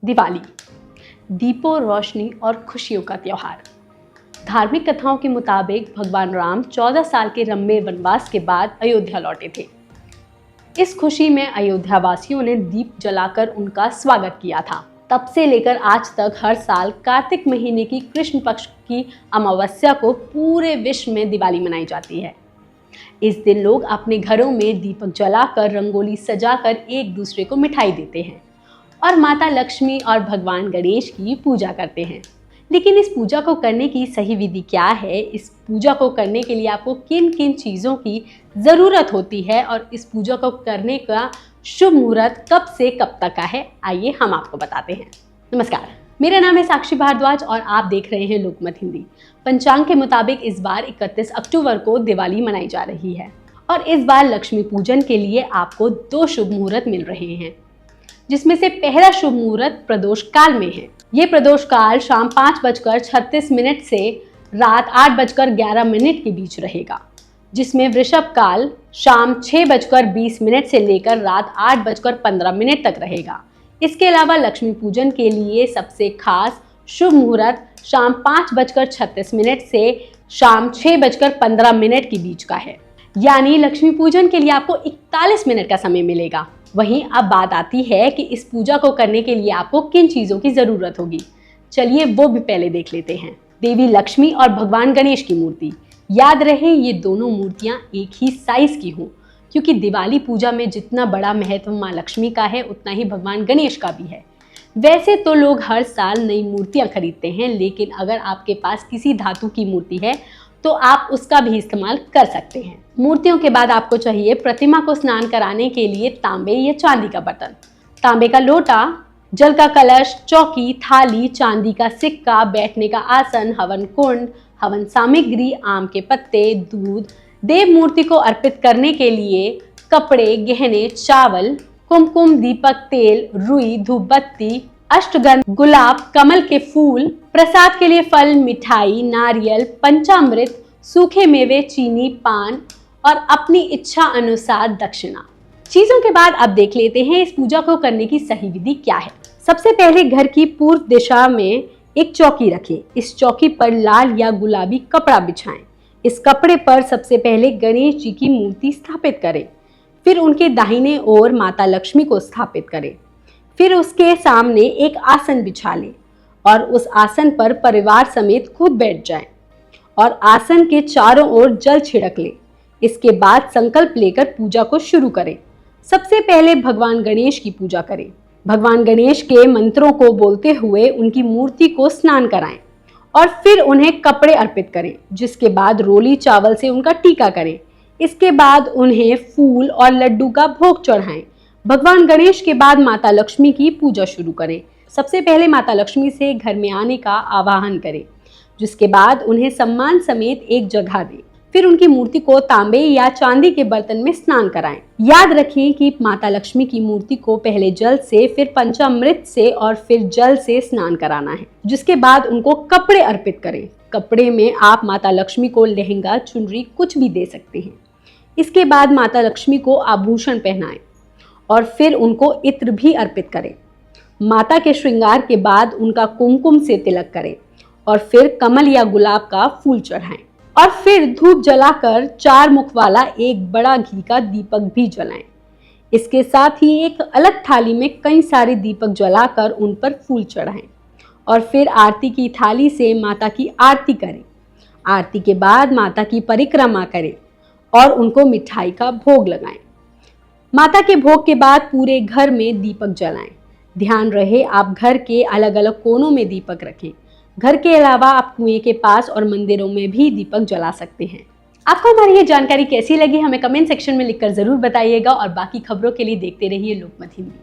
दिवाली, दीपों, रोशनी और खुशियों का त्योहार। धार्मिक कथाओं के मुताबिक भगवान राम 14 साल के लंबे वनवास के बाद अयोध्या लौटे थे। इस खुशी में अयोध्या वासियों ने दीप जलाकर उनका स्वागत किया था। तब से लेकर आज तक हर साल कार्तिक महीने की कृष्ण पक्ष की अमावस्या को पूरे विश्व में दिवाली मनाई जाती है। इस दिन लोग अपने घरों में दीपक जलाकर, रंगोली सजाकर एक दूसरे को मिठाई देते हैं और माता लक्ष्मी और भगवान गणेश की पूजा करते हैं। लेकिन इस पूजा को करने की सही विधि क्या है? इस पूजा को करने के लिए आपको किन किन चीज़ों की ज़रूरत होती है और इस पूजा को करने का शुभ मुहूर्त कब से कब तक का है, आइए हम आपको बताते हैं। नमस्कार, मेरा नाम है साक्षी भारद्वाज और आप देख रहे हैं लोकमत हिंदी। पंचांग के मुताबिक इस बार 31 अक्टूबर को दिवाली मनाई जा रही है और इस बार लक्ष्मी पूजन के लिए आपको 2 शुभ मुहूर्त मिल रहे हैं, जिसमें से पहला शुभ मुहूर्त प्रदोष काल में है। ये प्रदोष काल शाम 5:36 से रात 8:11 के बीच रहेगा, जिसमें वृषभ काल शाम 6:20 से लेकर रात 8:15 तक रहेगा। इसके अलावा लक्ष्मी पूजन के लिए सबसे खास शुभ मुहूर्त शाम 5:36 से शाम 6:15 के बीच का है, यानी लक्ष्मी पूजन के लिए आपको 41 मिनट का समय मिलेगा। वहीं अब बात आती है कि इस पूजा को करने के लिए आपको किन चीज़ों की ज़रूरत होगी। चलिए वो भी पहले देख लेते हैं। देवी लक्ष्मी और भगवान गणेश की मूर्ति। याद रहे ये दोनों मूर्तियाँ एक ही साइज़ की हों, क्योंकि दिवाली पूजा में जितना बड़ा महत्व माँ लक्ष्मी का है उतना ही भगवान गणेश का भी है। वैसे तो लोग हर साल नई मूर्तियाँ खरीदते हैं, लेकिन अगर आपके पास किसी धातु की मूर्ति है तो आप उसका भी इस्तेमाल कर सकते हैं। मूर्तियों के बाद आपको चाहिए प्रतिमा को स्नान कराने के लिए तांबे या चांदी का बर्तन, तांबे का लोटा, जल का कलश, चौकी, थाली, चांदी का सिक्का, बैठने का आसन, हवन कुंड, हवन सामग्री, आम के पत्ते, दूध, देव मूर्ति को अर्पित करने के लिए कपड़े, गहने, चावल, कुमकुम, दीपक, तेल, रुई, धूप बत्ती, अष्टगंध, गुलाब, कमल के फूल, प्रसाद के लिए फल, मिठाई, नारियल, पंचामृत, सूखे मेवे, चीनी, पान और अपनी इच्छा अनुसार दक्षिणा। चीजों के बाद अब देख लेते हैं इस पूजा को करने की सही विधि क्या है। सबसे पहले घर की पूर्व दिशा में एक चौकी रखें। इस चौकी पर लाल या गुलाबी कपड़ा बिछाएं। इस कपड़े पर सबसे पहले गणेश जी की मूर्ति स्थापित करें, फिर उनके दाहिने ओर माता लक्ष्मी को स्थापित करें, फिर उसके सामने एक आसन बिछा लें और उस आसन पर परिवार समेत खुद बैठ जाएं और आसन के चारों ओर जल छिड़क लें। इसके बाद संकल्प लेकर पूजा को शुरू करें। सबसे पहले भगवान गणेश की पूजा करें। भगवान गणेश के मंत्रों को बोलते हुए उनकी मूर्ति को स्नान कराएं और फिर उन्हें कपड़े अर्पित करें, जिसके बाद रोली चावल से उनका टीका करें। इसके बाद उन्हें फूल और लड्डू का भोग चढ़ाएं। भगवान गणेश के बाद माता लक्ष्मी की पूजा शुरू करें। सबसे पहले माता लक्ष्मी से घर में आने का आवाहन करें, जिसके बाद उन्हें सम्मान समेत एक जगह दें। फिर उनकी मूर्ति को तांबे या चांदी के बर्तन में स्नान कराएं। याद रखें कि माता लक्ष्मी की मूर्ति को पहले जल से, फिर पंचामृत से और फिर जल से स्नान कराना है, जिसके बाद उनको कपड़े अर्पित करें। कपड़े में आप माता लक्ष्मी को लहंगा, चुनरी कुछ भी दे सकते हैं। इसके बाद माता लक्ष्मी को आभूषण पहनाएं और फिर उनको इत्र भी अर्पित करें। माता के श्रृंगार के बाद उनका कुमकुम से तिलक करें और फिर कमल या गुलाब का फूल चढ़ाएं और फिर धूप जलाकर 4 मुख वाला एक बड़ा घी का दीपक भी जलाएं। इसके साथ ही एक अलग थाली में कई सारे दीपक जलाकर उन पर फूल चढ़ाएं और फिर आरती की थाली से माता की आरती करें। आरती के बाद माता की परिक्रमा करें और उनको मिठाई का भोग लगाएं। माता के भोग के बाद पूरे घर में दीपक जलाएं। ध्यान रहे आप घर के अलग अलग कोनों में दीपक रखें। घर के अलावा आप कुएं के पास और मंदिरों में भी दीपक जला सकते हैं। आपको हमारी ये जानकारी कैसी लगी हमें कमेंट सेक्शन में लिखकर जरूर बताइएगा और बाकी खबरों के लिए देखते रहिए लोकमत हिंदी।